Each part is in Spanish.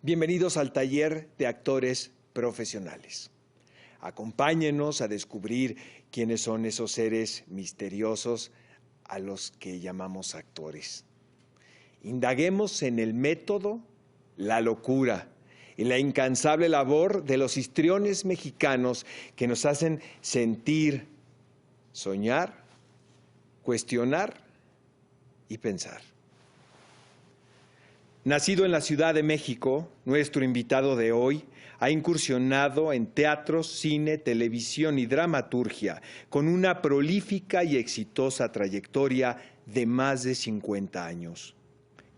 Bienvenidos al taller de actores profesionales. Acompáñenos a descubrir quiénes son esos seres misteriosos a los que llamamos actores. Indaguemos en el método, la locura y la incansable labor de los histriones mexicanos que nos hacen sentir, soñar, cuestionar y pensar. Nacido en la Ciudad de México, nuestro invitado de hoy ha incursionado en teatro, cine, televisión y dramaturgia con una prolífica y exitosa trayectoria de más de 50 años.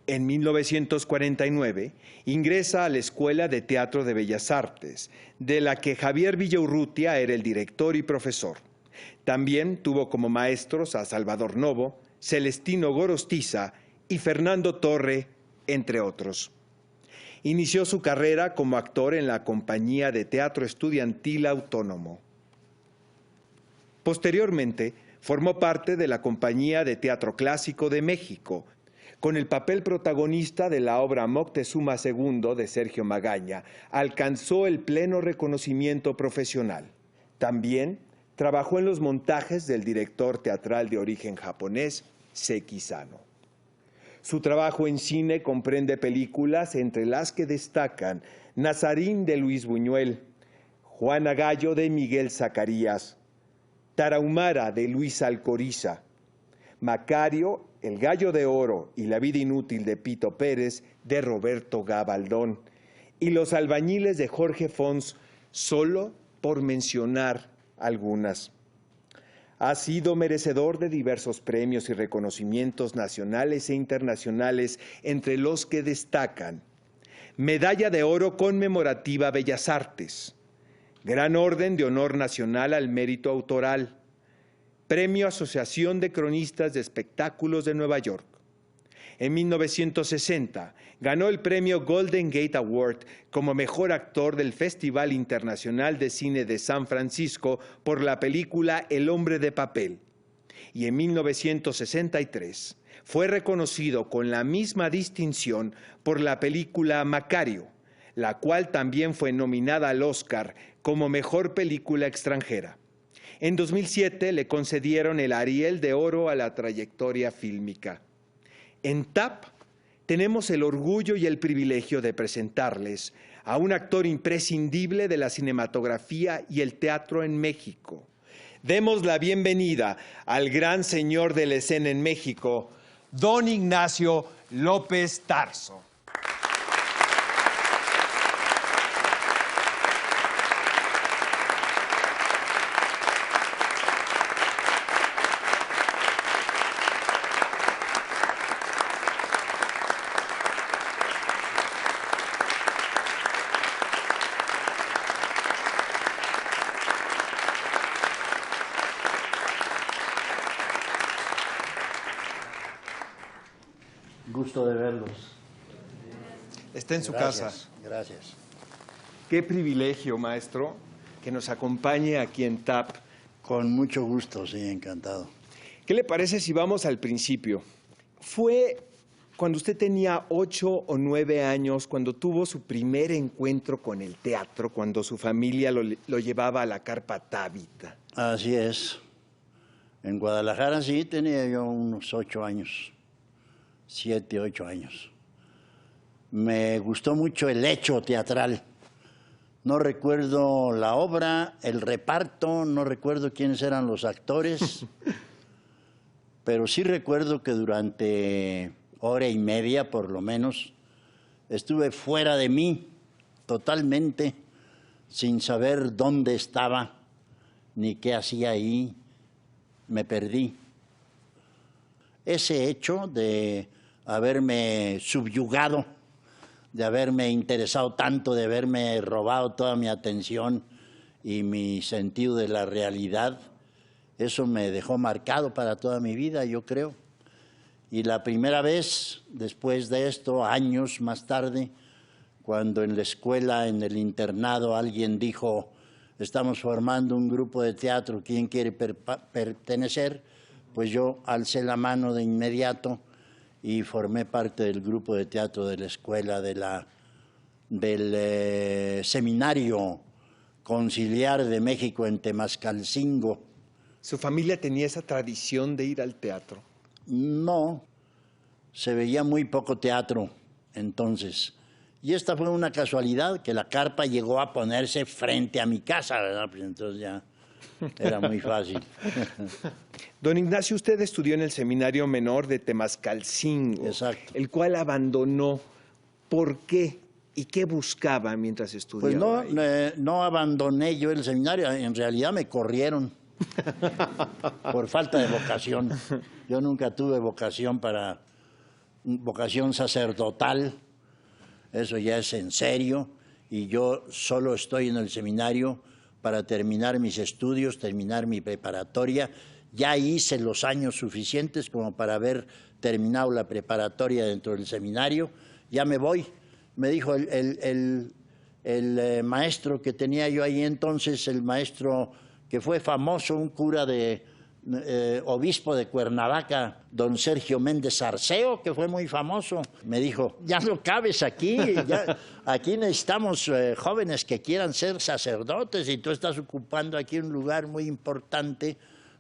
En 1949 ingresa a la Escuela de Teatro de Bellas Artes, de la que Javier Villaurrutia era el director y profesor. También tuvo como maestros a Salvador Novo, Celestino Gorostiza y Fernando Torre, entre otros. Inició su carrera como actor en la Compañía de Teatro Estudiantil Autónomo. Posteriormente, formó parte de la Compañía de Teatro Clásico de México, con el papel protagonista de la obra Moctezuma II de Sergio Magaña. Alcanzó el pleno reconocimiento profesional. También trabajó en los montajes del director teatral de origen japonés, Seki Sano. Su trabajo en cine comprende películas entre las que destacan Nazarín de Luis Buñuel, Juana Gallo de Miguel Zacarías, Tarahumara de Luis Alcoriza, Macario, El Gallo de Oro y La vida inútil de Pito Pérez de Roberto Gabaldón y Los albañiles de Jorge Fons, solo por mencionar algunas. Ha sido merecedor de diversos premios y reconocimientos nacionales e internacionales, entre los que destacan Medalla de Oro Conmemorativa Bellas Artes, Gran Orden de Honor Nacional al Mérito Autoral, Premio Asociación de Cronistas de Espectáculos de Nueva York. En 1960 ganó el premio Golden Gate Award como mejor actor del Festival Internacional de Cine de San Francisco por la película El hombre de papel. Y en 1963 fue reconocido con la misma distinción por la película Macario, la cual también fue nominada al Oscar como mejor película extranjera. En 2007 le concedieron el Ariel de Oro a la trayectoria fílmica. En TAP tenemos el orgullo y el privilegio de presentarles a un actor imprescindible de la cinematografía y el teatro en México. Demos la bienvenida al gran señor de la escena en México, don Ignacio López Tarso. Gusto de verlos. Está en su casa. Gracias. Qué privilegio, maestro, que nos acompañe aquí en TAP. Con mucho gusto, sí, encantado. ¿Qué le parece si vamos al principio? Fue cuando usted tenía 8 o 9 años, cuando tuvo su primer encuentro con el teatro, cuando su familia lo llevaba a la Carpa Tábita. Así es. En Guadalajara sí tenía yo unos 8 años. 7, 8 años. Me gustó mucho el hecho teatral. No recuerdo la obra, el reparto, no recuerdo quiénes eran los actores, pero sí recuerdo que durante hora y media, por lo menos, estuve fuera de mí, totalmente, sin saber dónde estaba, ni qué hacía ahí. Me perdí. Ese hecho de haberme subyugado, de haberme interesado tanto, de haberme robado toda mi atención y mi sentido de la realidad. Eso me dejó marcado para toda mi vida, yo creo. Y la primera vez, después de esto, años más tarde, cuando en la escuela, en el internado, alguien dijo, estamos formando un grupo de teatro, ¿quién quiere pertenecer? Pues yo alcé la mano de inmediato y formé parte del grupo de teatro de la escuela, del Seminario Conciliar de México en Temascalcingo. ¿Su familia tenía esa tradición de ir al teatro? No, se veía muy poco teatro entonces. Y esta fue una casualidad, que la carpa llegó a ponerse frente a mi casa, ¿verdad? Pues entonces ya era muy fácil. Don Ignacio, usted estudió en el Seminario Menor de Temascalcingo, exacto, el cual abandonó. ¿Por qué? ¿Y qué buscaba mientras estudiaba? Pues no abandoné yo el seminario, en realidad me corrieron por falta de vocación. Yo nunca tuve vocación sacerdotal, eso ya es en serio, y yo solo estoy en el seminario para terminar mis estudios, terminar mi preparatoria. Ya hice los años suficientes como para haber terminado la preparatoria dentro del seminario. Ya me voy. Me dijo el maestro que tenía yo ahí entonces, el maestro que fue famoso, un cura obispo de Cuernavaca, don Sergio Méndez Arceo, que fue muy famoso. Me dijo, ya no cabes aquí, aquí necesitamos jóvenes que quieran ser sacerdotes y tú estás ocupando aquí un lugar muy importante,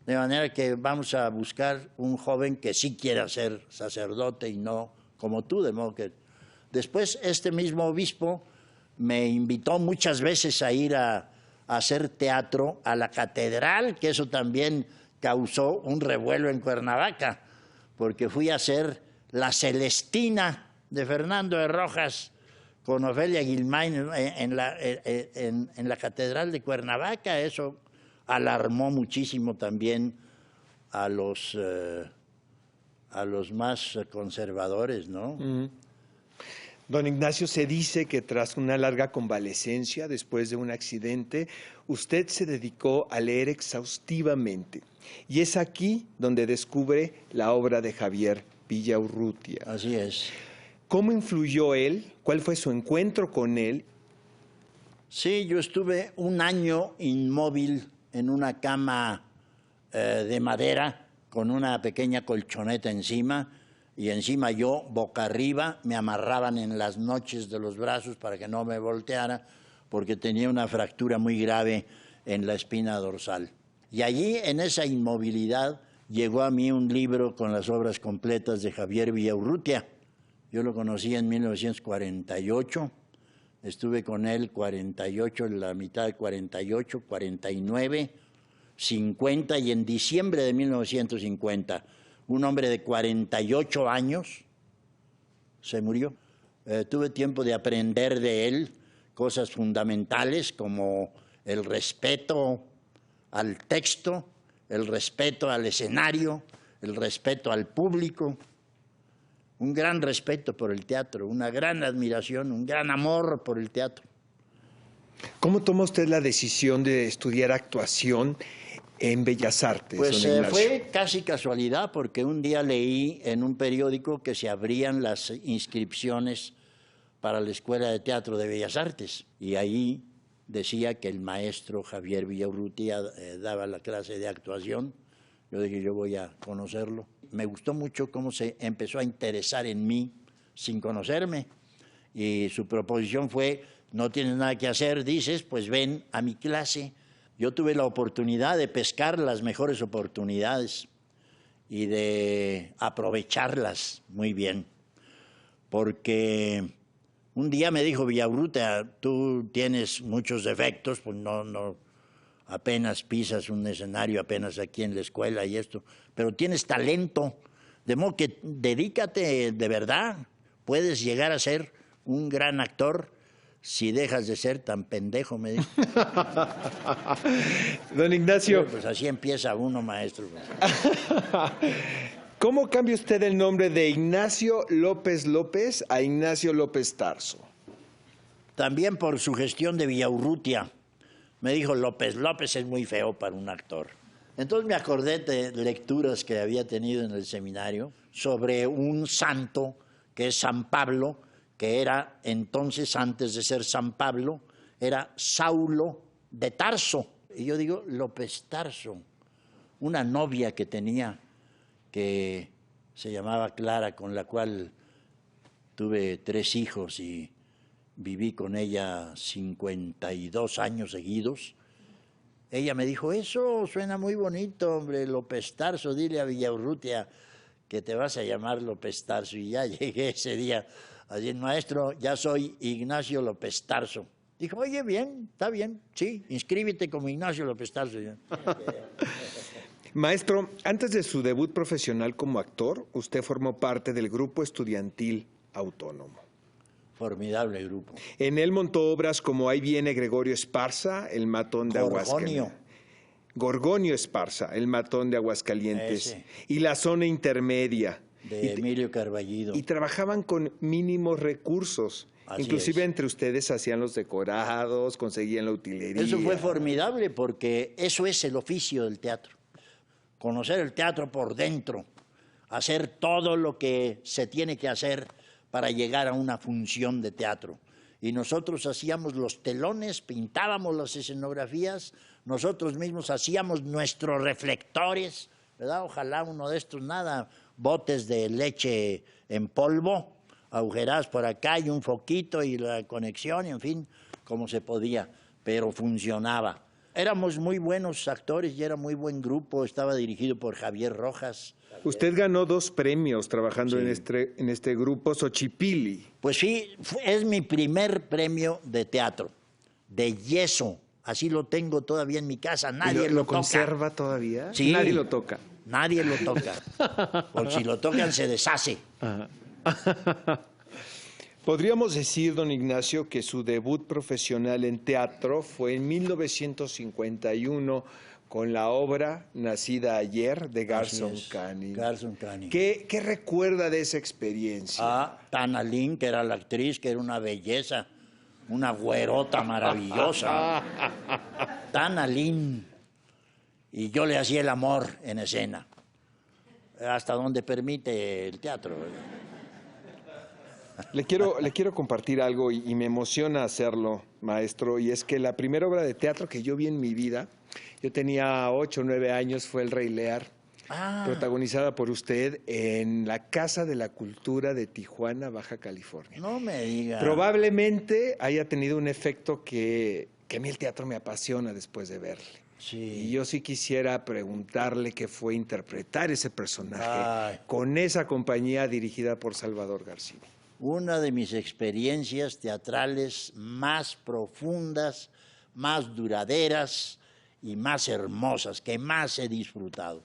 de manera que vamos a buscar un joven que sí quiera ser sacerdote y no como tú, de modo que... Después este mismo obispo me invitó muchas veces a ir a hacer teatro a la catedral, que eso también causó un revuelo en Cuernavaca, porque fui a hacer La Celestina de Fernando de Rojas con Ofelia Guilmain en la catedral de Cuernavaca. Eso alarmó muchísimo también a los más conservadores, ¿no? Mm. Don Ignacio, se dice que tras una larga convalecencia después de un accidente, usted se dedicó a leer exhaustivamente. Y es aquí donde descubre la obra de Javier Villaurrutia. Así es. ¿Cómo influyó él? ¿Cuál fue su encuentro con él? Sí, yo estuve un año inmóvil en una cama de madera con una pequeña colchoneta encima, y encima yo, boca arriba, me amarraban en las noches de los brazos para que no me volteara, porque tenía una fractura muy grave en la espina dorsal. Y allí, en esa inmovilidad, llegó a mí un libro con las obras completas de Javier Villaurrutia. Yo lo conocí en 1948, estuve con él 48, en la mitad de 48, 49, 50 y en diciembre de 1950. Un hombre de 48 años se murió. Tuve tiempo de aprender de él cosas fundamentales como el respeto al texto, el respeto al escenario, el respeto al público, un gran respeto por el teatro, una gran admiración, un gran amor por el teatro. ¿Cómo toma usted la decisión de estudiar actuación en Bellas Artes? Pues fue casi casualidad, porque un día leí en un periódico que se abrían las inscripciones para la Escuela de Teatro de Bellas Artes, y ahí decía que el maestro Javier Villaurrutia daba la clase de actuación. Yo dije, yo voy a conocerlo. Me gustó mucho cómo se empezó a interesar en mí sin conocerme, y su proposición fue, no tienes nada que hacer, dices, pues ven a mi clase. Yo tuve la oportunidad de pescar las mejores oportunidades y de aprovecharlas muy bien, porque un día me dijo Villaurrutia, tú tienes muchos defectos, pues no, apenas pisas un escenario, apenas aquí en la escuela y esto, pero tienes talento, de modo que dedícate de verdad, puedes llegar a ser un gran actor si dejas de ser tan pendejo, me dijo. Don Ignacio. Pues así empieza uno, maestro. ¿Cómo cambia usted el nombre de Ignacio López López a Ignacio López Tarso? También por su gestión de Villaurrutia. Me dijo, López López es muy feo para un actor. Entonces me acordé de lecturas que había tenido en el seminario sobre un santo que es San Pablo, que era entonces, antes de ser San Pablo, era Saulo de Tarso. Y yo digo, López Tarso, una novia que tenía que se llamaba Clara, con la cual tuve 3 hijos y viví con ella 52 años seguidos. Ella me dijo, eso suena muy bonito, hombre, López Tarso, dile a Villaurrutia que te vas a llamar López Tarso. Y ya llegué ese día, allí, maestro, ya soy Ignacio López Tarso. Dijo, oye, bien, está bien, sí, inscríbete como Ignacio López Tarso. Maestro, antes de su debut profesional como actor, usted formó parte del grupo estudiantil autónomo. Formidable grupo. En él montó obras como Ahí viene Gregorio Esparza, El matón de Aguascalientes. Gorgonio Esparza, El matón de Aguascalientes. Ese. Y La zona intermedia. De Emilio Carballido. Y trabajaban con mínimos recursos. Así Inclusive es. entre ustedes hacían los decorados, conseguían la utilería. Eso fue formidable porque eso es el oficio del teatro. Conocer el teatro por dentro, hacer todo lo que se tiene que hacer para llegar a una función de teatro. Y nosotros hacíamos los telones, pintábamos las escenografías, nosotros mismos hacíamos nuestros reflectores, ¿verdad? Ojalá uno de estos, nada, botes de leche en polvo, agujeradas por acá y un foquito y la conexión, y en fin, como se podía, pero funcionaba. Éramos muy buenos actores y era muy buen grupo, estaba dirigido por Javier Rojas. Usted ganó 2 premios trabajando Sí. en este grupo, Xochipilli. Pues sí, es mi primer premio de teatro, de yeso. Así lo tengo todavía en mi casa, nadie lo toca. ¿Conserva todavía? Sí. Nadie lo toca. Nadie lo toca, porque si lo tocan se deshace. Podríamos decir, don Ignacio, que su debut profesional en teatro fue en 1951 con la obra Nacida ayer de Garson Kanin. Garson Kanin. ¿Qué recuerda de esa experiencia? Tana Lynn, que era la actriz, que era una belleza, una güerota maravillosa. Tana Lynn. Y yo le hacía el amor en escena, hasta donde permite el teatro. Le quiero compartir algo y me emociona hacerlo, maestro, y es que la primera obra de teatro que yo vi en mi vida, yo tenía 8 o 9 años, fue El Rey Lear, protagonizada por usted en la Casa de la Cultura de Tijuana, Baja California. No me diga. Probablemente haya tenido un efecto que a mí el teatro me apasiona después de verle. Sí. Y yo sí quisiera preguntarle qué fue interpretar ese personaje Ay. con esa compañía dirigida por Salvador García. Una de mis experiencias teatrales más profundas, más duraderas y más hermosas, que más he disfrutado.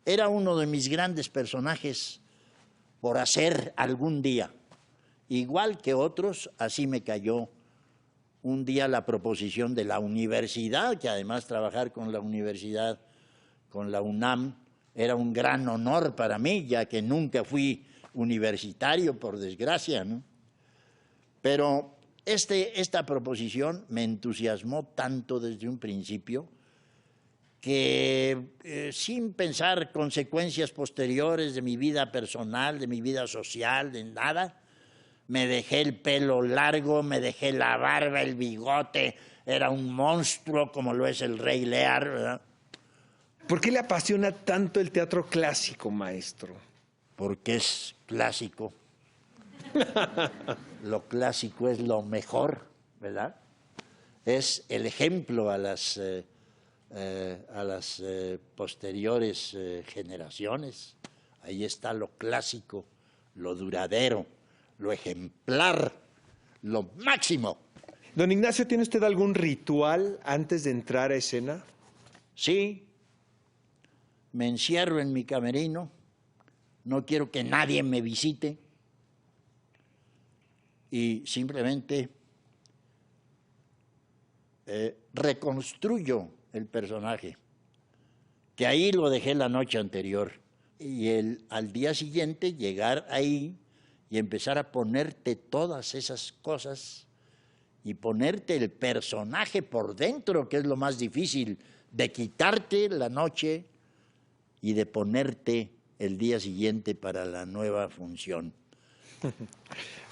Era uno de mis grandes personajes por hacer algún día. Igual que otros, así me cayó un día la proposición de la universidad, que además trabajar con la universidad, con la UNAM, era un gran honor para mí, ya que nunca fui universitario, por desgracia, ¿no? Pero esta proposición me entusiasmó tanto desde un principio que sin pensar consecuencias posteriores de mi vida personal, de mi vida social, de nada, me dejé el pelo largo, me dejé la barba, el bigote, era un monstruo como lo es el Rey Lear, ¿verdad? ¿Por qué le apasiona tanto el teatro clásico, maestro? Porque es clásico. Lo clásico es lo mejor, ¿verdad? Es el ejemplo a las posteriores generaciones. Ahí está lo clásico, lo duradero, lo ejemplar, lo máximo. Don Ignacio, ¿tiene usted algún ritual antes de entrar a escena? Sí, me encierro en mi camerino, no quiero que nadie me visite y simplemente reconstruyo el personaje, que ahí lo dejé la noche anterior, y al día siguiente llegar ahí y empezar a ponerte todas esas cosas y ponerte el personaje por dentro, que es lo más difícil, de quitarte la noche y de ponerte el día siguiente para la nueva función.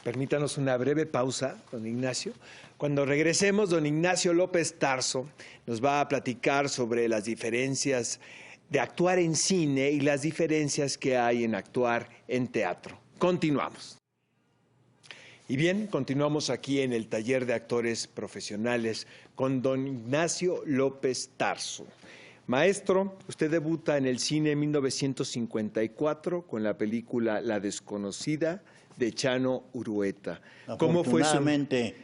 Permítanos una breve pausa, don Ignacio. Cuando regresemos, don Ignacio López Tarso nos va a platicar sobre las diferencias de actuar en cine y las diferencias que hay en actuar en teatro. Continuamos. Y bien, continuamos aquí en el taller de actores profesionales con don Ignacio López Tarso. Maestro, usted debuta en el cine en 1954 con la película La Desconocida de Chano Urueta. ¿Cómo fue su...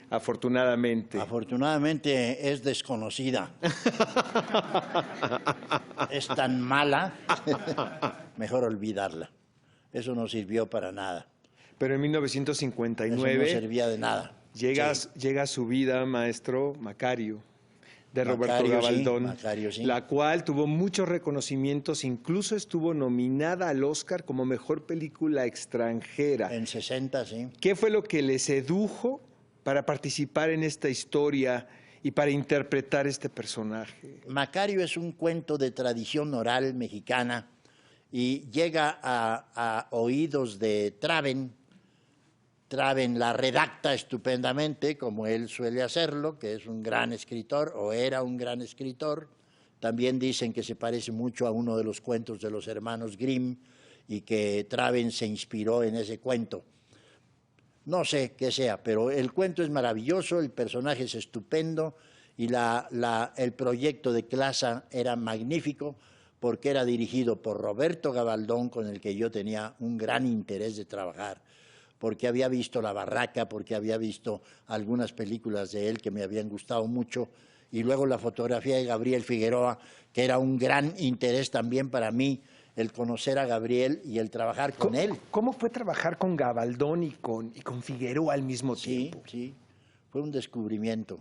Afortunadamente. Afortunadamente es desconocida. Es tan mala, mejor olvidarla. Eso no sirvió para nada. Pero en 1959... Eso no servía de nada. Llega a su vida, maestro, Macario, de Roberto Gabaldón, Macario, sí. La cual tuvo muchos reconocimientos, incluso estuvo nominada al Oscar como Mejor Película Extranjera. En 60, sí. ¿Qué fue lo que le sedujo para participar en esta historia y para interpretar este personaje? Macario es un cuento de tradición oral mexicana y llega a oídos de Traven. Traven la redacta estupendamente, como él suele hacerlo, que es un gran escritor, o era un gran escritor. También dicen que se parece mucho a uno de los cuentos de los hermanos Grimm y que Traven se inspiró en ese cuento. No sé qué sea, pero el cuento es maravilloso, el personaje es estupendo y el proyecto de Clasa era magnífico porque era dirigido por Roberto Gabaldón, con el que yo tenía un gran interés de trabajar, porque había visto La Barraca, porque había visto algunas películas de él que me habían gustado mucho, y luego la fotografía de Gabriel Figueroa, que era un gran interés también para mí, el conocer a Gabriel y el trabajar con él. ¿Cómo fue trabajar con Gabaldón y con Figueroa al mismo tiempo? Sí, fue un descubrimiento,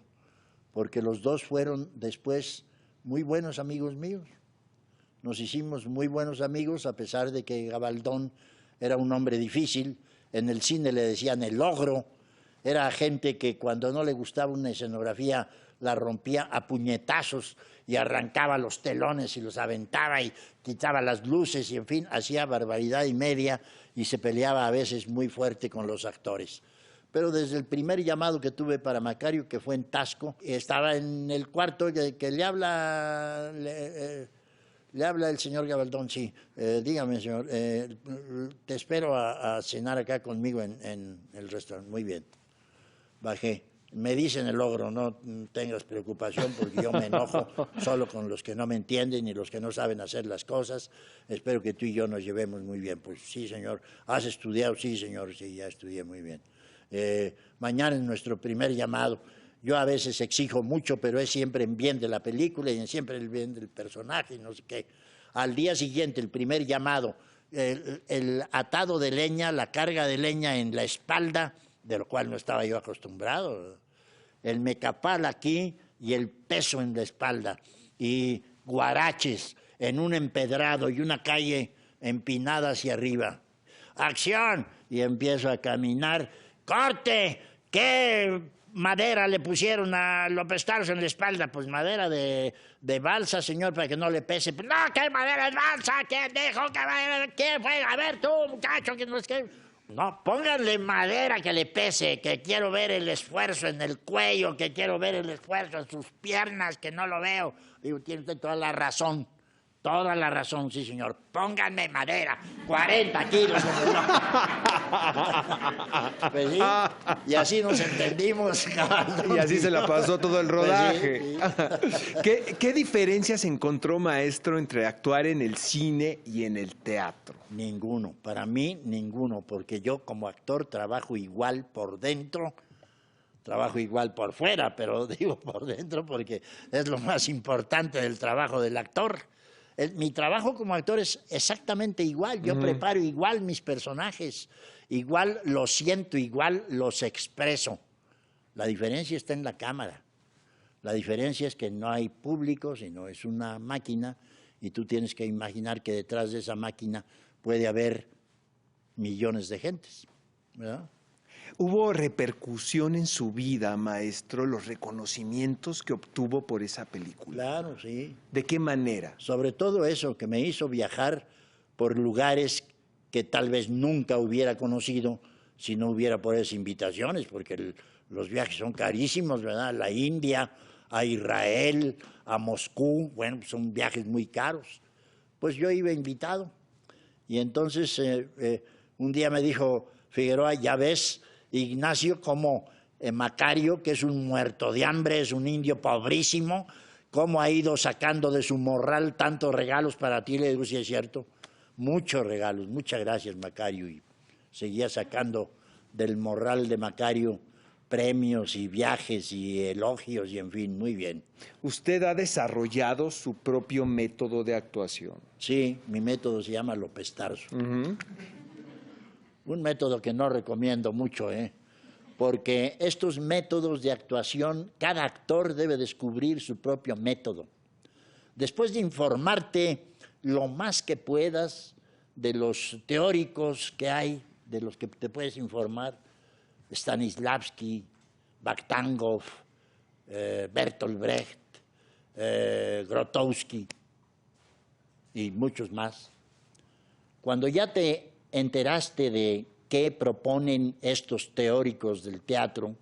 porque los dos fueron después muy buenos amigos míos. Nos hicimos muy buenos amigos, a pesar de que Gabaldón era un hombre difícil. En el cine le decían el ogro. Era gente que cuando no le gustaba una escenografía la rompía a puñetazos y arrancaba los telones y los aventaba y quitaba las luces y, en fin, hacía barbaridad y media y se peleaba a veces muy fuerte con los actores. Pero desde el primer llamado que tuve para Macario, que fue en Tasco, estaba en el cuarto que le habla... Le habla el señor Gabaldón, sí. Dígame, señor, te espero a cenar acá conmigo en el restaurante. Muy bien. Bajé. Me dicen el ogro, no tengas preocupación porque yo me enojo solo con los que no me entienden y los que no saben hacer las cosas. Espero que tú y yo nos llevemos muy bien. Pues sí, señor. ¿Has estudiado? Sí, señor, sí, ya estudié muy bien. Mañana es nuestro primer llamado. Yo a veces exijo mucho, pero es siempre en bien de la película y siempre en bien del personaje y no sé qué. Al día siguiente, el primer llamado, el atado de leña, la carga de leña en la espalda, de lo cual no estaba yo acostumbrado. El mecapal aquí y el peso en la espalda. Y guaraches en un empedrado y una calle empinada hacia arriba. ¡Acción! Y empiezo a caminar. ¡Corte! ¿Qué madera le pusieron a López Tarso en la espalda? Pues madera de balsa, señor, para que no le pese. No, ¿qué madera de balsa? ¿Quién dijo que madera? ¿Quién fue? A ver tú, muchacho, que no es que... No, pónganle madera que le pese, que quiero ver el esfuerzo en el cuello, que quiero ver el esfuerzo en sus piernas, que no lo veo. Digo, tiene usted toda la razón. Toda la razón, sí, señor. Pónganme madera, 40 kilos. Pues sí, y así nos entendimos. Y así se la pasó todo el rodaje. Pues sí. ¿Qué diferencias encontró, maestro, entre actuar en el cine y en el teatro? Ninguno, para mí ninguno, porque yo como actor trabajo igual por dentro, trabajo igual por fuera, pero digo por dentro porque es lo más importante del trabajo del actor. Mi trabajo como actor es exactamente igual. Yo preparo igual mis personajes, igual los siento, igual los expreso. La diferencia está en la cámara. La diferencia es que no hay público, sino es una máquina, y tú tienes que imaginar que detrás de esa máquina puede haber millones de gentes, ¿verdad? ¿Hubo repercusión en su vida, maestro, los reconocimientos que obtuvo por esa película? Claro, sí. ¿De qué manera? Sobre todo eso, que me hizo viajar por lugares que tal vez nunca hubiera conocido si no hubiera por esas invitaciones, porque los viajes son carísimos, ¿verdad? A la India, a Israel, a Moscú, bueno, son viajes muy caros. Pues yo iba invitado. Y entonces un día me dijo Figueroa, ya ves, Ignacio, como Macario, que es un muerto de hambre, es un indio pobrísimo, cómo ha ido sacando de su morral tantos regalos para ti. Le digo, sí es cierto, muchos regalos, muchas gracias Macario. Y seguía sacando del morral de Macario premios y viajes y elogios y en fin, muy bien. ¿Usted ha desarrollado su propio método de actuación? Sí, mi método se llama López Tarso. Un método que no recomiendo mucho, porque estos métodos de actuación, cada actor debe descubrir su propio método. Después de informarte lo más que puedas de los teóricos que hay, de los que te puedes informar, Stanislavski, Vakhtangov, Bertolt Brecht, Grotowski y muchos más. Cuando ya te enteraste de qué proponen estos teóricos del teatro,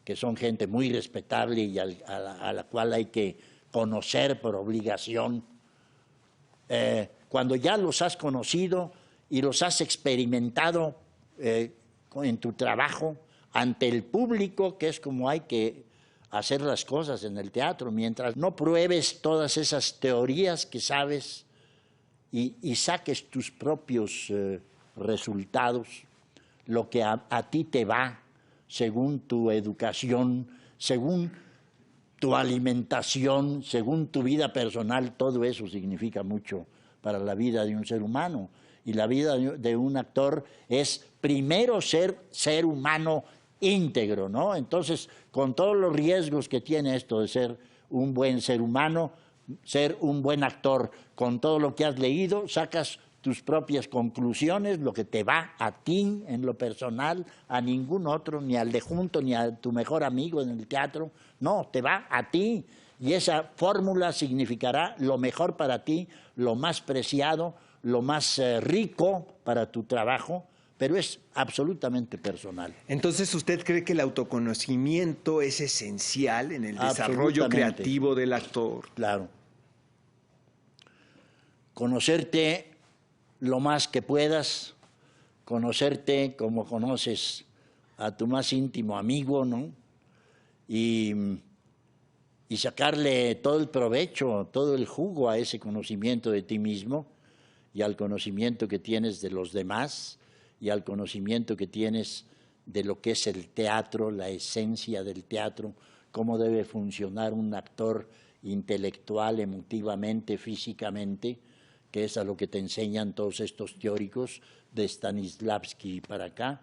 que son gente muy respetable y a la cual hay que conocer por obligación, cuando ya los has conocido y los has experimentado en tu trabajo ante el público, que es como hay que hacer las cosas en el teatro, mientras no pruebes todas esas teorías que sabes y saques tus propios resultados, lo que a ti te va según tu educación, según tu alimentación, según tu vida personal, todo eso significa mucho para la vida de un ser humano. Y la vida de un actor es primero ser humano íntegro, ¿no? Entonces, con todos los riesgos que tiene esto de ser un buen ser humano, ser un buen actor, con todo lo que has leído, sacas tus propias conclusiones, lo que te va a ti en lo personal, a ningún otro, ni al de junto, ni a tu mejor amigo en el teatro, no, te va a ti. Y esa fórmula significará lo mejor para ti, lo más preciado, lo más rico para tu trabajo, pero es absolutamente personal. Entonces, ¿usted cree que el autoconocimiento es esencial en el desarrollo creativo del actor? Claro. Conocerte lo más que puedas, conocerte como conoces a tu más íntimo amigo, ¿no? Y sacarle todo el provecho, todo el jugo a ese conocimiento de ti mismo y al conocimiento que tienes de los demás y al conocimiento que tienes de lo que es el teatro, la esencia del teatro, cómo debe funcionar un actor intelectual, emotivamente, físicamente, que es a lo que te enseñan todos estos teóricos de Stanislavski para acá.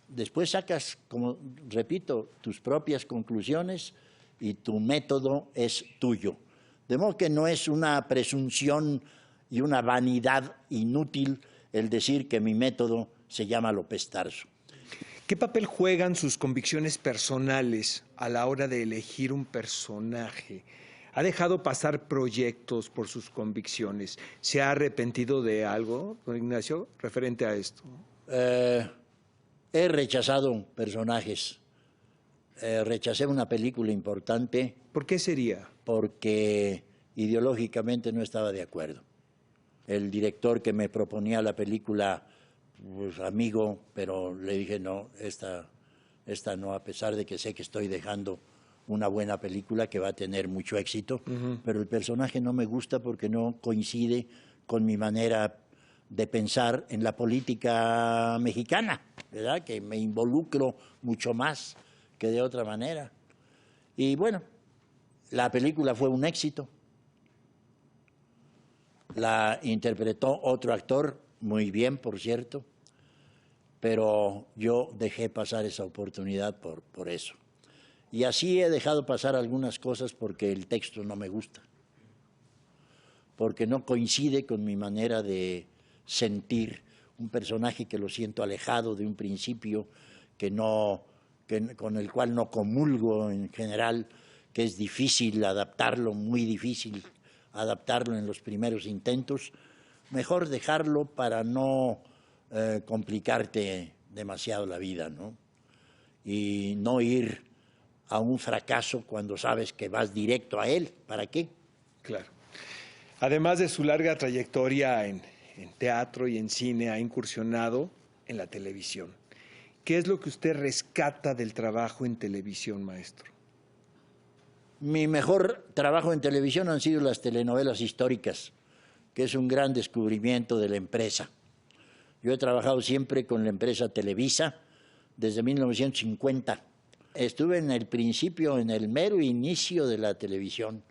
Después sacas, como repito, tus propias conclusiones y tu método es tuyo. De modo que no es una presunción y una vanidad inútil el decir que mi método se llama López Tarso. ¿Qué papel juegan sus convicciones personales a la hora de elegir un personaje? ¿Ha dejado pasar proyectos por sus convicciones? ¿Se ha arrepentido de algo, don Ignacio, referente a esto? He rechazado personajes. Rechacé una película importante. ¿Por qué sería? Porque ideológicamente no estaba de acuerdo. El director que me proponía la película, pues amigo, pero le dije no, esta no, a pesar de que sé que estoy dejando una buena película que va a tener mucho éxito, pero el personaje no me gusta porque no coincide con mi manera de pensar en la política mexicana, ¿verdad? Que me involucro mucho más que de otra manera. Y bueno, la película fue un éxito. La interpretó otro actor, muy bien, por cierto, pero yo dejé pasar esa oportunidad por eso. Y así he dejado pasar algunas cosas porque el texto no me gusta. porque no coincide con mi manera de sentir un personaje que lo siento alejado de un principio con el cual no comulgo en general, que es difícil adaptarlo, muy difícil adaptarlo en los primeros intentos. Mejor dejarlo para no complicarte demasiado la vida, ¿no? Y no ir a un fracaso cuando sabes que vas directo a él. ¿Para qué? Claro. Además de su larga trayectoria en teatro y en cine, ha incursionado en la televisión. ¿Qué es lo que usted rescata del trabajo en televisión, maestro? Mi mejor trabajo en televisión han sido las telenovelas históricas, que es un gran descubrimiento de la empresa. Yo he trabajado siempre con la empresa Televisa desde 1950. Estuve en el principio, en el mero inicio de la televisión,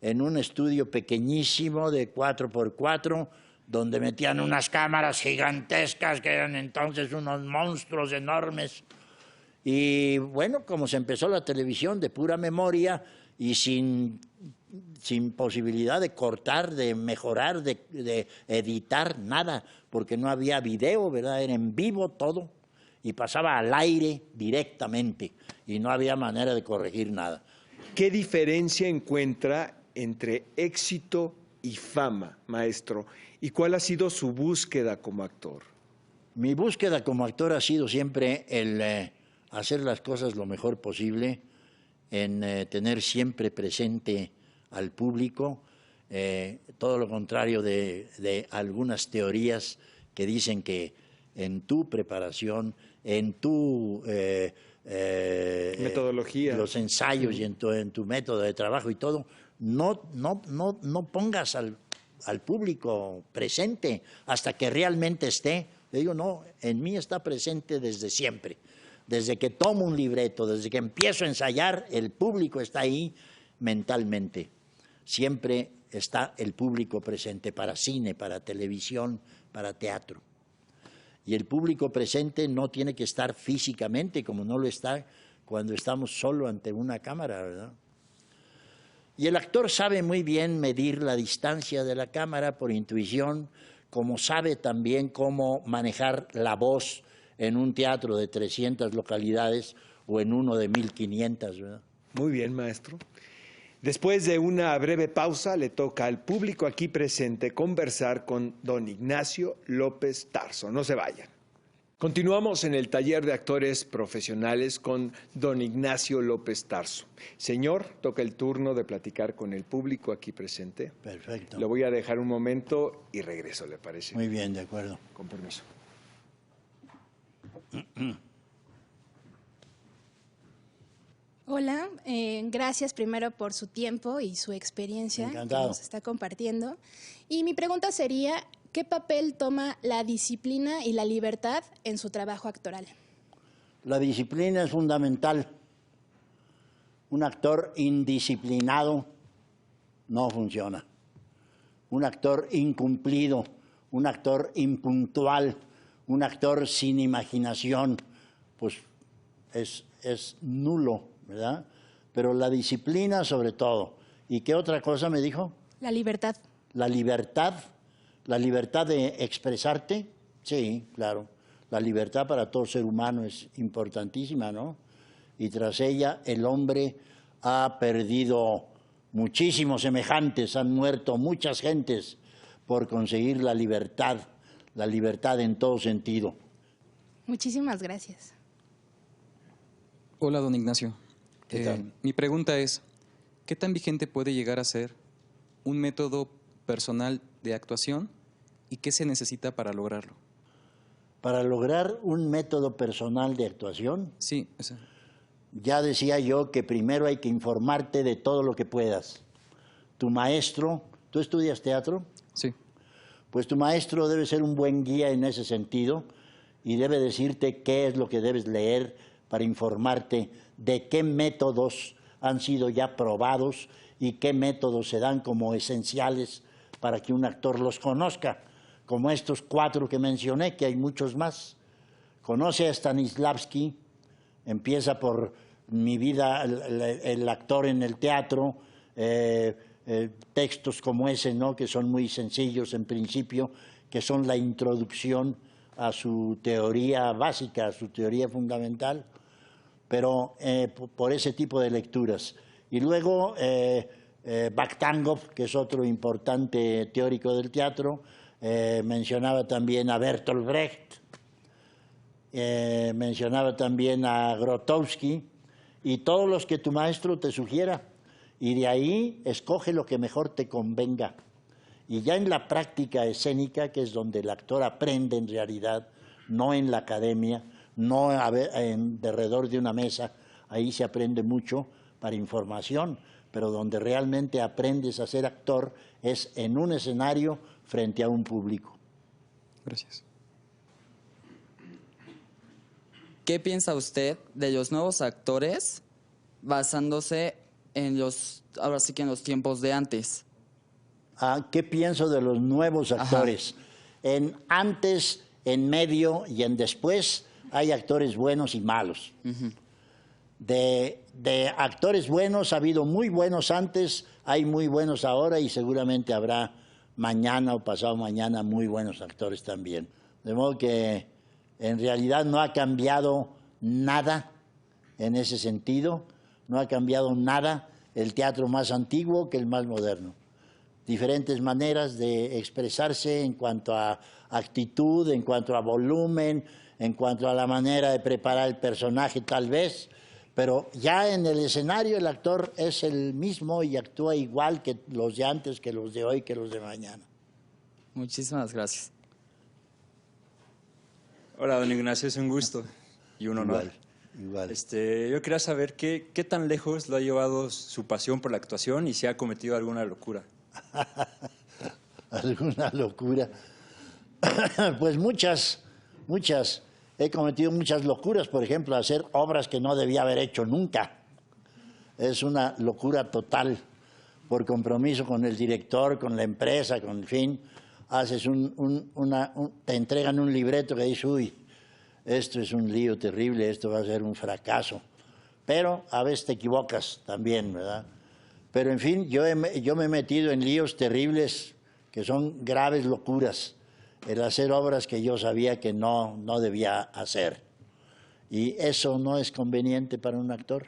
en un estudio pequeñísimo de 4x4, donde metían unas cámaras gigantescas que eran entonces unos monstruos enormes. Y bueno, como se empezó la televisión de pura memoria y sin posibilidad de cortar, de mejorar, de editar, nada, porque no había video, ¿verdad? Era en vivo todo y pasaba al aire directamente y no había manera de corregir nada. ¿Qué diferencia encuentra entre éxito y fama, maestro? ¿Y cuál ha sido su búsqueda como actor? Mi búsqueda como actor ha sido siempre el hacer las cosas lo mejor posible, en tener siempre presente al público, todo lo contrario de algunas teorías que dicen que en tu preparación, en tu metodología, los ensayos y en tu método de trabajo y todo, no pongas al público presente hasta que realmente esté. Le digo, no, en mí está presente desde siempre. Desde que tomo un libreto, desde que empiezo a ensayar, el público está ahí mentalmente. Siempre está el público presente para cine, para televisión, para teatro. Y el público presente no tiene que estar físicamente, como no lo está cuando estamos solo ante una cámara, ¿verdad? Y el actor sabe muy bien medir la distancia de la cámara por intuición, como sabe también cómo manejar la voz en un teatro de 300 localidades o en uno de 1,500, ¿verdad? Muy bien, maestro. Después de una breve pausa, le toca al público aquí presente conversar con don Ignacio López Tarso. No se vayan. Continuamos en el taller de actores profesionales con don Ignacio López Tarso. Señor, toca el turno de platicar con el público aquí presente. Perfecto. Lo voy a dejar un momento y regreso, ¿le parece? Muy bien, de acuerdo. Con permiso. Hola, gracias primero por su tiempo y su experiencia Encantado. que nos está compartiendo. Y mi pregunta sería, ¿qué papel toma la disciplina y la libertad en su trabajo actoral? La disciplina es fundamental. Un actor indisciplinado no funciona. Un actor incumplido, un actor impuntual, un actor sin imaginación, pues es nulo, ¿verdad? Pero la disciplina sobre todo. ¿Y qué otra cosa me dijo? La libertad. La libertad de expresarte, sí, claro. La libertad para todo ser humano es importantísima, ¿no? Y tras ella el hombre ha perdido muchísimos semejantes, han muerto muchas gentes por conseguir la libertad en todo sentido. Muchísimas gracias. Hola, don Ignacio. ¿Qué tal? Mi pregunta es, ¿qué tan vigente puede llegar a ser un método personal de actuación y qué se necesita para lograrlo? Para lograr un método personal de actuación, Sí, o sea, ya decía yo que primero hay que informarte de todo lo que puedas. Tu maestro, ¿tú estudias teatro? sí. Pues tu maestro debe ser un buen guía en ese sentido y debe decirte qué es lo que debes leer para informarte de qué métodos han sido ya probados y qué métodos se dan como esenciales para que un actor los conozca, como estos 4 que mencioné, que hay muchos más. Conoce a Stanislavski, empieza por mi vida, el actor en el teatro, textos como ese, ¿no? Que son muy sencillos en principio, que son la introducción a su teoría básica, a su teoría fundamental, pero por ese tipo de lecturas. Y luego Vakhtangov, que es otro importante teórico del teatro, mencionaba también a Bertolt Brecht, mencionaba también a Grotowski, y todos los que tu maestro te sugiera, y de ahí escoge lo que mejor te convenga. Y ya en la práctica escénica, que es donde el actor aprende en realidad, no en la academia, no alrededor de una mesa, ahí se aprende mucho para información, pero donde realmente aprendes a ser actor es en un escenario frente a un público. Gracias. ¿Qué piensa usted de los nuevos actores basándose en ahora sí que en los tiempos de antes? ¿Qué pienso de los nuevos actores? Ajá. En antes, en medio y en después hay actores buenos y malos. Uh-huh. De actores buenos ha habido muy buenos antes, hay muy buenos ahora y seguramente habrá mañana o pasado mañana muy buenos actores también. De modo que en realidad no ha cambiado nada en ese sentido, no ha cambiado nada el teatro más antiguo que el más moderno. Diferentes maneras de expresarse en cuanto a actitud, en cuanto a volumen, en cuanto a la manera de preparar el personaje tal vez, pero ya en el escenario el actor es el mismo y actúa igual que los de antes, que los de hoy, que los de mañana. Muchísimas gracias. Hola, don Ignacio, es un gusto y un honor. Igual. Yo quería saber qué tan lejos lo ha llevado su pasión por la actuación y si ha cometido alguna locura. ¿Alguna locura? Pues muchas. He cometido muchas locuras, por ejemplo, hacer obras que no debía haber hecho nunca. Es una locura total, por compromiso con el director, con la empresa, con el fin. Haces te entregan un libreto que dice, uy, esto es un lío terrible, esto va a ser un fracaso. Pero a veces te equivocas también, ¿verdad? Pero en fin, yo me he metido en líos terribles que son graves locuras, el hacer obras que yo sabía que no debía hacer. Y eso no es conveniente para un actor.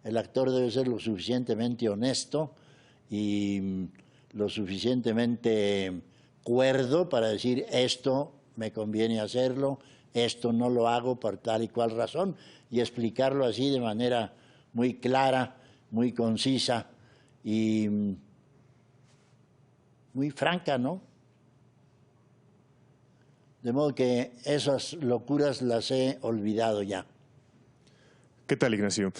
El actor debe ser lo suficientemente honesto y lo suficientemente cuerdo para decir esto me conviene hacerlo, esto no lo hago por tal y cual razón, y explicarlo así de manera muy clara, muy concisa y muy franca, ¿no? De modo que esas locuras las he olvidado ya. ¿Qué tal, Ignacio?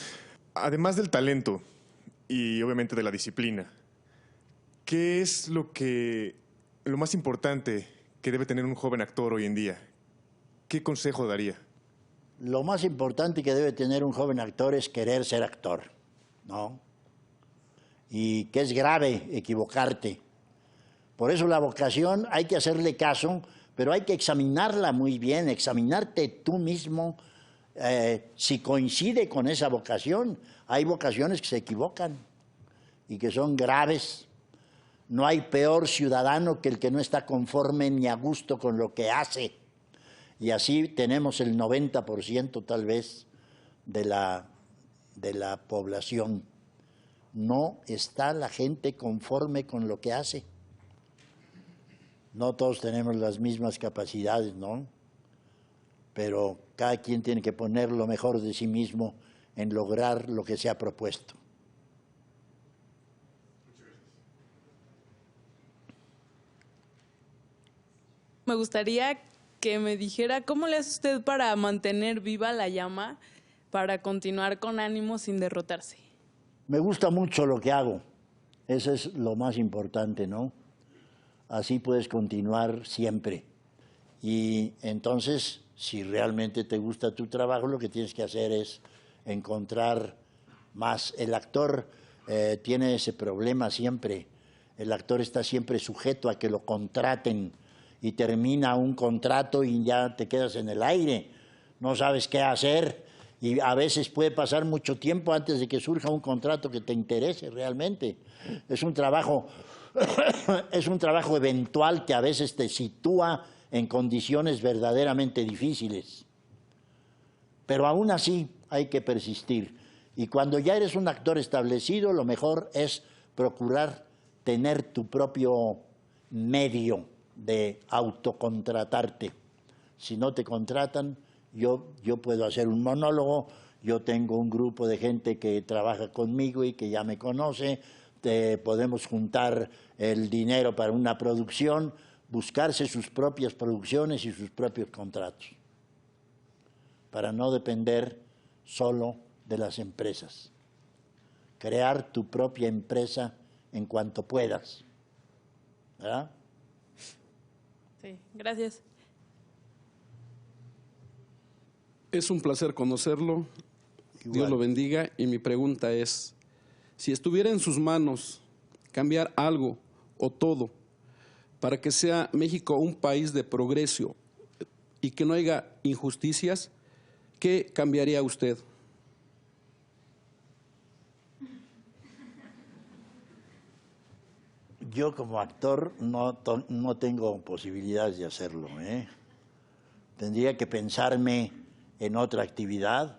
Además del talento y obviamente de la disciplina, ¿qué es lo más importante que debe tener un joven actor hoy en día? ¿Qué consejo daría? Lo más importante que debe tener un joven actor es querer ser actor, ¿no? Y que es grave equivocarte. Por eso la vocación hay que hacerle caso, pero hay que examinarla muy bien, examinarte tú mismo si coincide con esa vocación. Hay vocaciones que se equivocan y que son graves. No hay peor ciudadano que el que no está conforme ni a gusto con lo que hace. Y así tenemos el 90% tal vez de la población. No está la gente conforme con lo que hace. No todos tenemos las mismas capacidades, ¿no? Pero cada quien tiene que poner lo mejor de sí mismo en lograr lo que se ha propuesto. Me gustaría que me dijera cómo le hace usted para mantener viva la llama, para continuar con ánimo sin derrotarse. Me gusta mucho lo que hago. Eso es lo más importante, ¿no? Así puedes continuar siempre. Y entonces, si realmente te gusta tu trabajo, lo que tienes que hacer es encontrar más. El actor tiene ese problema siempre. El actor está siempre sujeto a que lo contraten y termina un contrato y ya te quedas en el aire. No sabes qué hacer Y a veces puede pasar mucho tiempo antes de que surja un contrato que te interese realmente. Es un trabajo, es un trabajo eventual que a veces te sitúa en condiciones verdaderamente difíciles. Pero aún así hay que persistir. Y cuando ya eres un actor establecido, lo mejor es procurar tener tu propio medio de autocontratarte. Si no te contratan, yo puedo hacer un monólogo, yo tengo un grupo de gente que trabaja conmigo y que ya me conoce, podemos juntar el dinero para una producción, buscarse sus propias producciones y sus propios contratos, para no depender solo de las empresas. Crear tu propia empresa en cuanto puedas, ¿verdad? Sí, gracias. Es un placer conocerlo. Igual. Dios lo bendiga. Y mi pregunta es, si estuviera en sus manos cambiar algo o todo para que sea México un país de progreso y que no haya injusticias, ¿qué cambiaría usted? Yo como actor no tengo posibilidades de hacerlo, ¿eh? Tendría que pensarme en otra actividad,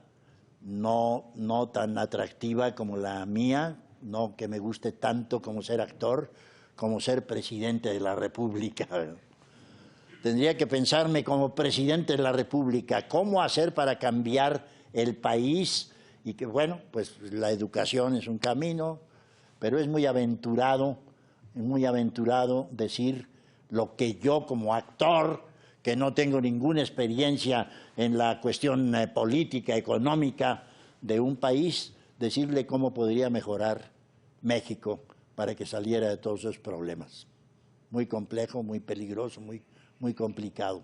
no tan atractiva como la mía, no que me guste tanto como ser actor, como ser presidente de la República. Tendría que pensarme como presidente de la República, cómo hacer para cambiar el país y que, bueno, pues la educación es un camino, pero es muy aventurado decir lo que yo como actor, que no tengo ninguna experiencia en la cuestión política, económica de un país, decirle cómo podría mejorar México para que saliera de todos esos problemas. Muy complejo, muy peligroso, muy complicado.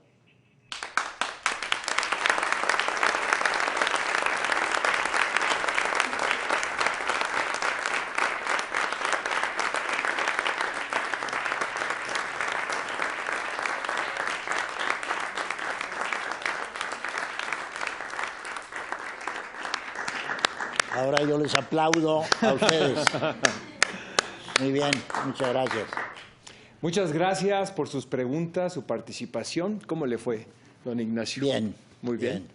Ahora yo les aplaudo a ustedes. Muy bien, muchas gracias. Muchas gracias por sus preguntas, su participación. ¿Cómo le fue, don Ignacio? Bien. Muy bien.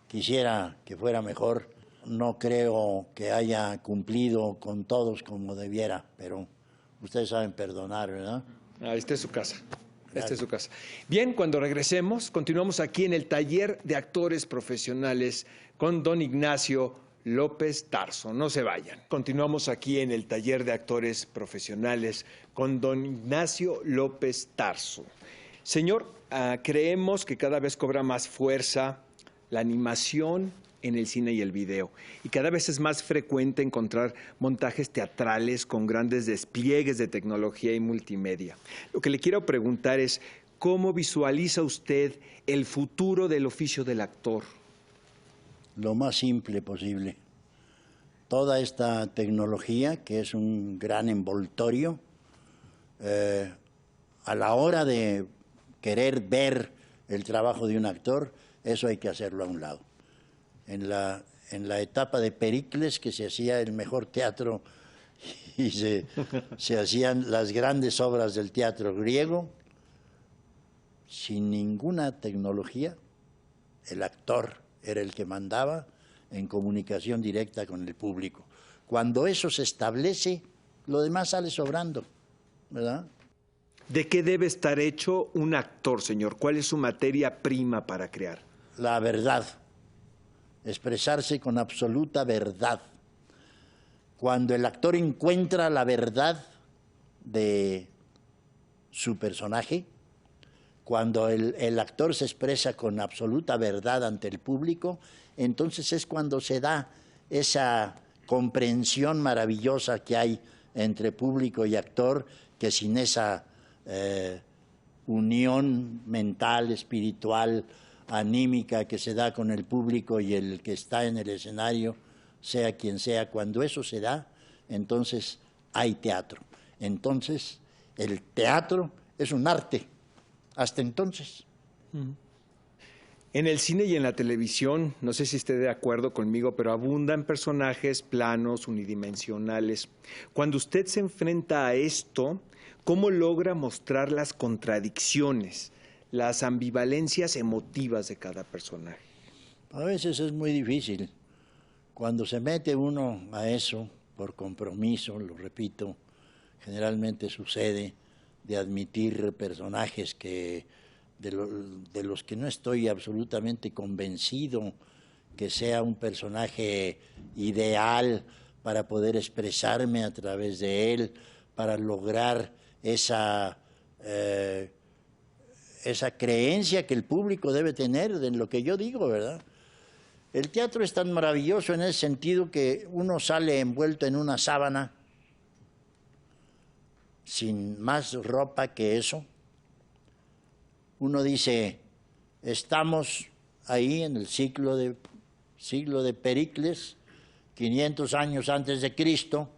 Quisiera que fuera mejor. No creo que haya cumplido con todos como debiera, pero ustedes saben perdonar, ¿verdad? Esta es su casa. Esta es su casa. Bien, cuando regresemos, continuamos aquí en el taller de actores profesionales con don Ignacio López Tarso. No se vayan. Continuamos aquí en el taller de actores profesionales con don Ignacio López Tarso. Señor, creemos que cada vez cobra más fuerza la animación en el cine y el video. Y cada vez es más frecuente encontrar montajes teatrales con grandes despliegues de tecnología y multimedia. Lo que le quiero preguntar es, ¿cómo visualiza usted el futuro del oficio del actor? Lo más simple posible. Toda esta tecnología, que es un gran envoltorio, a la hora de querer ver el trabajo de un actor, eso hay que hacerlo a un lado. En la etapa de Pericles, que se hacía el mejor teatro y se hacían las grandes obras del teatro griego, sin ninguna tecnología, el actor era el que mandaba en comunicación directa con el público. Cuando eso se establece, lo demás sale sobrando, ¿verdad? ¿De qué debe estar hecho un actor, señor? ¿Cuál es su materia prima para crear? La verdad. Expresarse con absoluta verdad. Cuando el actor encuentra la verdad de su personaje, cuando el actor se expresa con absoluta verdad ante el público, entonces es cuando se da esa comprensión maravillosa que hay entre público y actor, que sin esa unión mental, espiritual, anímica que se da con el público y el que está en el escenario, sea quien sea, cuando eso se da, entonces hay teatro. Entonces el teatro es un arte. Hasta entonces. En el cine y en la televisión, no sé si esté de acuerdo conmigo, pero abundan personajes planos, unidimensionales. Cuando usted se enfrenta a esto, ¿cómo logra mostrar las contradicciones, las ambivalencias emotivas de cada personaje? A veces es muy difícil. Cuando se mete uno a eso, por compromiso, lo repito, generalmente sucede de admitir personajes que de los que no estoy absolutamente convencido que sea un personaje ideal para poder expresarme a través de él, para lograr esa creencia que el público debe tener en lo que yo digo, ¿verdad? El teatro es tan maravilloso en ese sentido que uno sale envuelto en una sábana sin más ropa que eso. Uno dice, estamos ahí en el siglo de Pericles, 500 años antes de Cristo,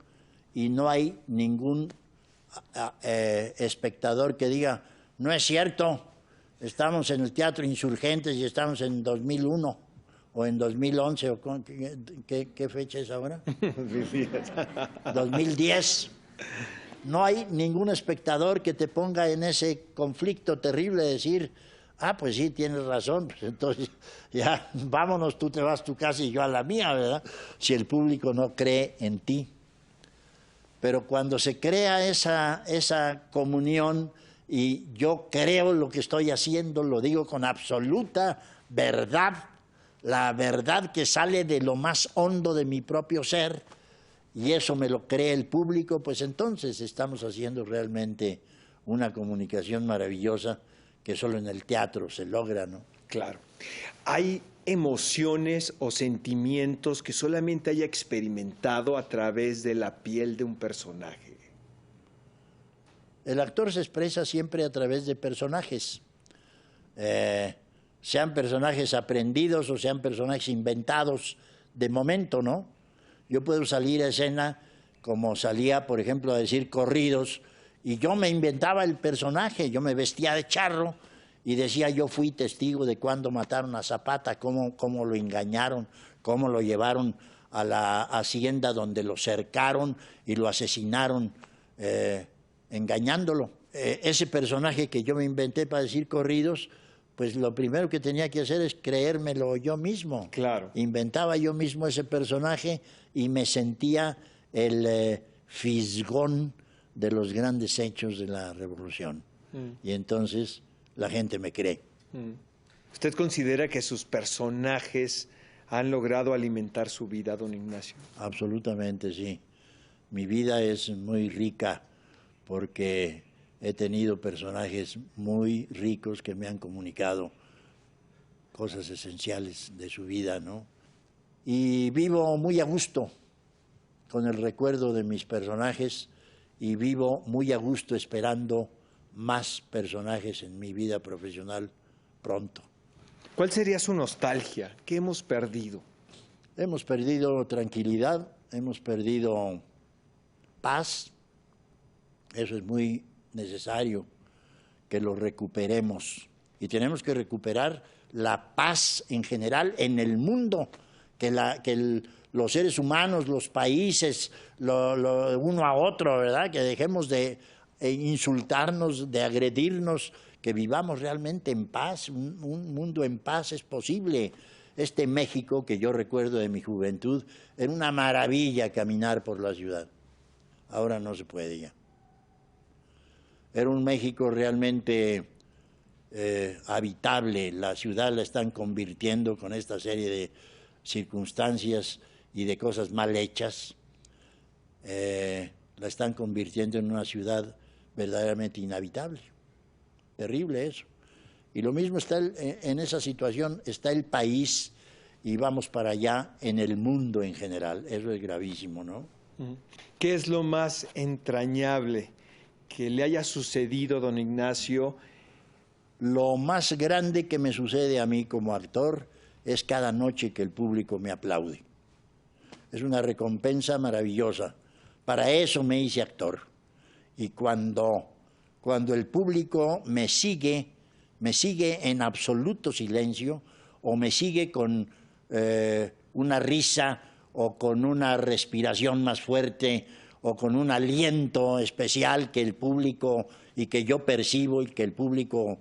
y no hay ningún espectador que diga, no es cierto, estamos en el Teatro Insurgentes y estamos en 2001 o en 2011, o ¿qué fecha es ahora? 2010. No hay ningún espectador que te ponga en ese conflicto terrible de decir, ah, pues sí, tienes razón, pues entonces ya vámonos, tú te vas a tu casa y yo a la mía, ¿verdad? Si el público no cree en ti. Pero cuando se crea esa comunión y yo creo lo que estoy haciendo, lo digo con absoluta verdad, la verdad que sale de lo más hondo de mi propio ser, y eso me lo cree el público, pues entonces estamos haciendo realmente una comunicación maravillosa que solo en el teatro se logra, ¿no? Claro. ¿Hay emociones o sentimientos que solamente haya experimentado a través de la piel de un personaje? El actor se expresa siempre a través de personajes, sean personajes aprendidos o sean personajes inventados de momento, ¿no? Yo puedo salir a escena como salía, por ejemplo, a decir corridos, y yo me inventaba el personaje, yo me vestía de charro y decía, yo fui testigo de cuando mataron a Zapata, cómo lo engañaron, cómo lo llevaron a la hacienda donde lo cercaron y lo asesinaron engañándolo. Ese personaje que yo me inventé para decir corridos, pues lo primero que tenía que hacer es creérmelo yo mismo. Claro. Inventaba yo mismo ese personaje y me sentía el fisgón de los grandes hechos de la revolución. Y entonces la gente me cree. ¿Usted considera que sus personajes han logrado alimentar su vida, don Ignacio? Absolutamente, sí. Mi vida es muy rica porque he tenido personajes muy ricos que me han comunicado cosas esenciales de su vida, ¿no? Y vivo muy a gusto con el recuerdo de mis personajes y vivo muy a gusto esperando más personajes en mi vida profesional pronto. ¿Cuál sería su nostalgia? ¿Qué hemos perdido? Hemos perdido tranquilidad, hemos perdido paz. Eso es muy necesario que lo recuperemos. Y tenemos que recuperar la paz en general en el mundo, los seres humanos, los países, uno a otro, ¿verdad? Que dejemos de insultarnos, de agredirnos, que vivamos realmente en paz. Un mundo en paz es posible. Este México que yo recuerdo de mi juventud, era una maravilla caminar por la ciudad. Ahora no se puede ya. Era un México realmente habitable. La ciudad la están convirtiendo con esta serie de circunstancias y de cosas mal hechas. La están convirtiendo en una ciudad verdaderamente inhabitable. Terrible eso. Y lo mismo está en esa situación, está el país y vamos para allá en el mundo en general. Eso es gravísimo, ¿no? ¿Qué es lo más entrañable que le haya sucedido, don Ignacio? Lo más grande que me sucede a mí como actor es cada noche que el público me aplaude. Es una recompensa maravillosa. Para eso me hice actor. Y cuando el público me sigue en absoluto silencio, o me sigue con una risa o con una respiración más fuerte o con un aliento especial que el público y que yo percibo y que el público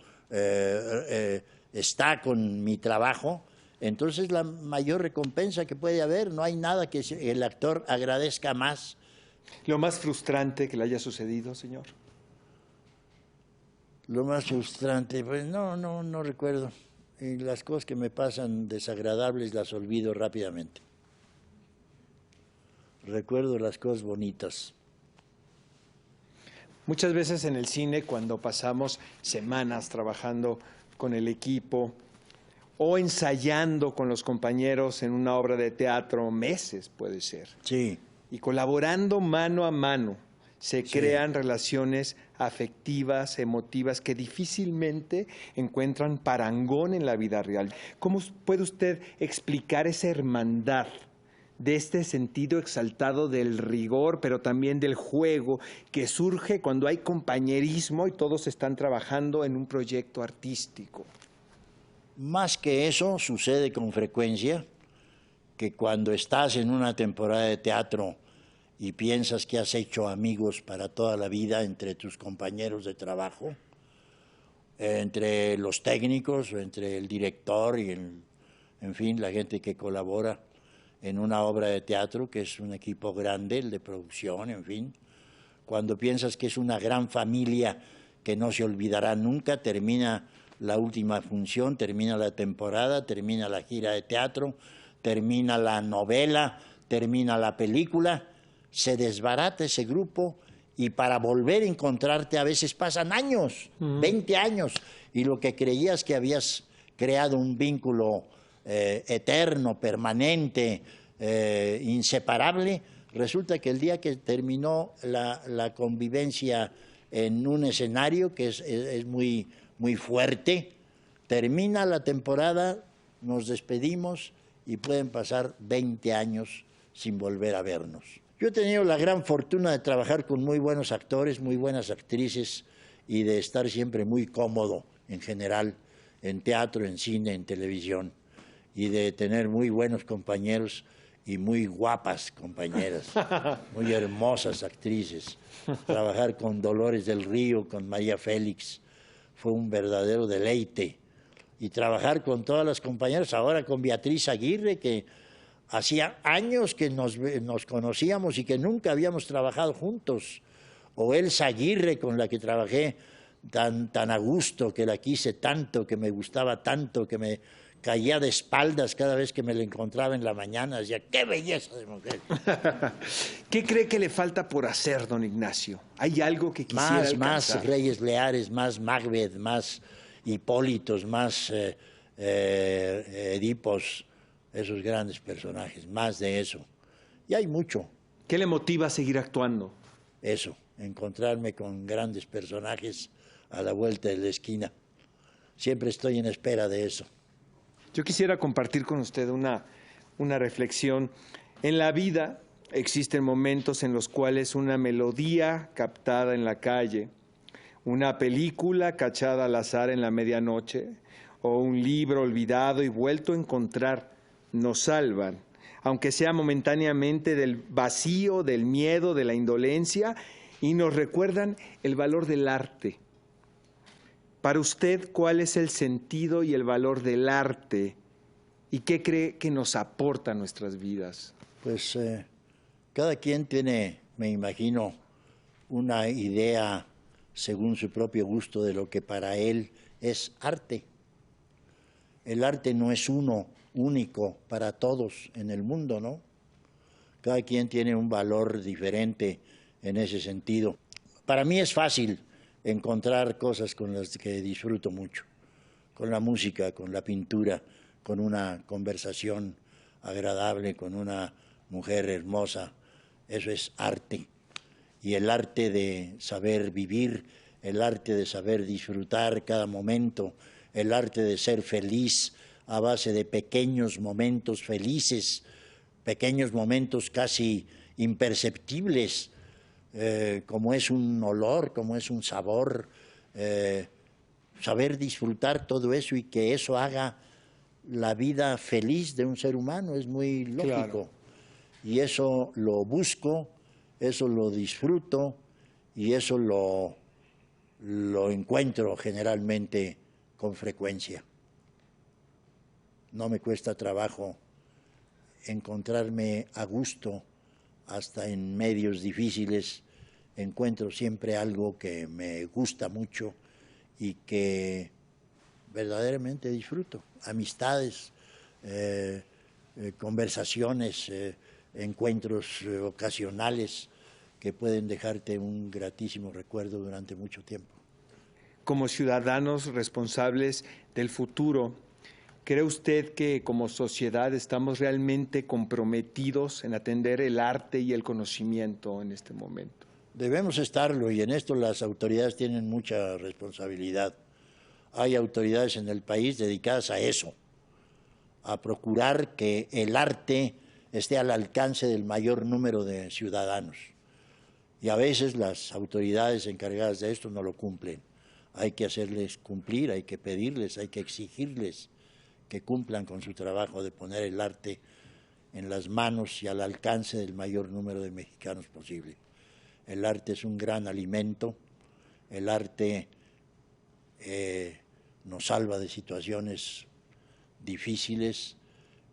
está con mi trabajo, entonces la mayor recompensa que puede haber. No hay nada que el actor agradezca más. ¿Lo más frustrante que le haya sucedido, señor? Lo más frustrante, pues no recuerdo. Y las cosas que me pasan desagradables las olvido rápidamente. Recuerdo las cosas bonitas. Muchas veces en el cine, cuando pasamos semanas trabajando con el equipo o ensayando con los compañeros en una obra de teatro, meses puede ser. Sí. Y colaborando mano a mano, se crean relaciones afectivas, emotivas, que difícilmente encuentran parangón en la vida real. ¿Cómo puede usted explicar esa hermandad de este sentido exaltado del rigor, pero también del juego, que surge cuando hay compañerismo y todos están trabajando en un proyecto artístico? Más que eso, sucede con frecuencia que cuando estás en una temporada de teatro y piensas que has hecho amigos para toda la vida entre tus compañeros de trabajo, entre los técnicos, entre el director y, en fin, la gente que colabora en una obra de teatro, que es un equipo grande, el de producción, en fin. Cuando piensas que es una gran familia que no se olvidará nunca, termina la última función, termina la temporada, termina la gira de teatro, termina la novela, termina la película, se desbarata ese grupo y para volver a encontrarte a veces pasan años, 20 años, y lo que creías que habías creado un vínculo eterno, permanente, inseparable, resulta que el día que terminó la convivencia en un escenario que es muy, muy fuerte, termina la temporada, nos despedimos y pueden pasar 20 años sin volver a vernos. Yo he tenido la gran fortuna de trabajar con muy buenos actores, muy buenas actrices y de estar siempre muy cómodo en general, en teatro, en cine, en televisión, y de tener muy buenos compañeros y muy guapas compañeras, muy hermosas actrices. Trabajar con Dolores del Río, con María Félix, fue un verdadero deleite. Y trabajar con todas las compañeras, ahora con Beatriz Aguirre, que hacía años que nos conocíamos y que nunca habíamos trabajado juntos. O Elsa Aguirre, con la que trabajé tan a gusto, que la quise tanto, que me gustaba tanto, que me caía de espaldas cada vez que me la encontraba en la mañana. Decía, ¡qué belleza de mujer! ¿Qué cree que le falta por hacer, don Ignacio? ¿Hay algo que quisiera alcanzar? Más Reyes Leares, más Macbeth, más Hipólitos, más Edipos, esos grandes personajes, más de eso. Y hay mucho. ¿Qué le motiva a seguir actuando? Eso, encontrarme con grandes personajes a la vuelta de la esquina. Siempre estoy en espera de eso. Yo quisiera compartir con usted una reflexión. En la vida existen momentos en los cuales una melodía captada en la calle, una película cachada al azar en la medianoche o un libro olvidado y vuelto a encontrar nos salvan, aunque sea momentáneamente del vacío, del miedo, de la indolencia, y nos recuerdan el valor del arte. Para usted, ¿cuál es el sentido y el valor del arte? ¿Y qué cree que nos aporta a nuestras vidas? Pues cada quien tiene, me imagino, una idea según su propio gusto de lo que para él es arte. El arte no es uno único para todos en el mundo, ¿no? Cada quien tiene un valor diferente en ese sentido. Para mí es fácil encontrar cosas con las que disfruto mucho, con la música, con la pintura, con una conversación agradable, con una mujer hermosa. Eso es arte. Y el arte de saber vivir, el arte de saber disfrutar cada momento, el arte de ser feliz a base de pequeños momentos felices, pequeños momentos casi imperceptibles, como es un olor, como es un sabor, saber disfrutar todo eso y que eso haga la vida feliz de un ser humano, es muy lógico. Claro. Y eso lo busco, eso lo disfruto y eso lo encuentro generalmente con frecuencia. No me cuesta trabajo encontrarme a gusto, hasta en medios difíciles encuentro siempre algo que me gusta mucho y que verdaderamente disfruto. Amistades, conversaciones, encuentros ocasionales que pueden dejarte un gratísimo recuerdo durante mucho tiempo. Como ciudadanos responsables del futuro, ¿cree usted que como sociedad estamos realmente comprometidos en atender el arte y el conocimiento en este momento? Debemos estarlo, y en esto las autoridades tienen mucha responsabilidad. Hay autoridades en el país dedicadas a eso, a procurar que el arte esté al alcance del mayor número de ciudadanos. Y a veces las autoridades encargadas de esto no lo cumplen. Hay que hacerles cumplir, hay que pedirles, hay que exigirles que cumplan con su trabajo de poner el arte en las manos y al alcance del mayor número de mexicanos posible. El arte es un gran alimento, el arte nos salva de situaciones difíciles,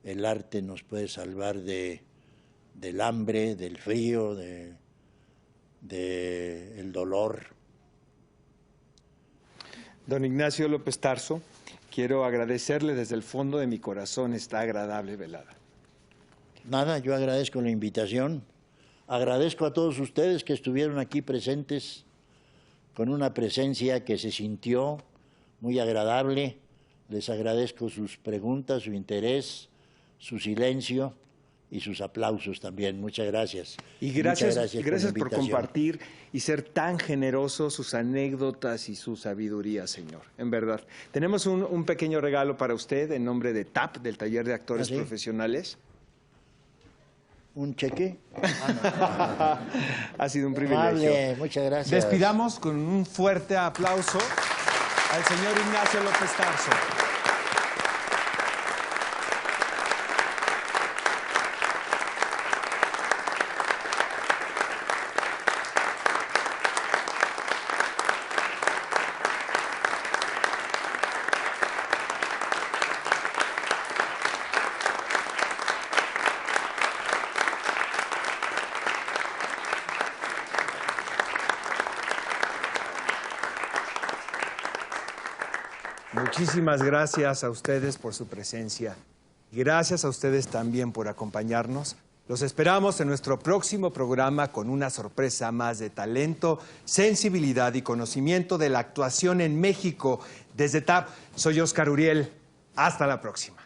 el arte nos puede salvar del hambre, del frío, del dolor. Don Ignacio López Tarso, quiero agradecerle desde el fondo de mi corazón esta agradable velada. Nada, yo agradezco la invitación. Agradezco a todos ustedes que estuvieron aquí presentes con una presencia que se sintió muy agradable. Les agradezco sus preguntas, su interés, su silencio y sus aplausos también. Muchas gracias. Y gracias por por compartir y ser tan generosos sus anécdotas y su sabiduría, señor. En verdad. Tenemos un pequeño regalo para usted en nombre de TAP, del Taller de Actores Profesionales. ¿Un cheque? Ha sido un privilegio. Vale, muchas gracias. Despidamos con un fuerte aplauso al señor Ignacio López Tarso. Muchísimas gracias a ustedes por su presencia. Gracias a ustedes también por acompañarnos. Los esperamos en nuestro próximo programa con una sorpresa más de talento, sensibilidad y conocimiento de la actuación en México. Desde TAP, soy Oscar Uriel. Hasta la próxima.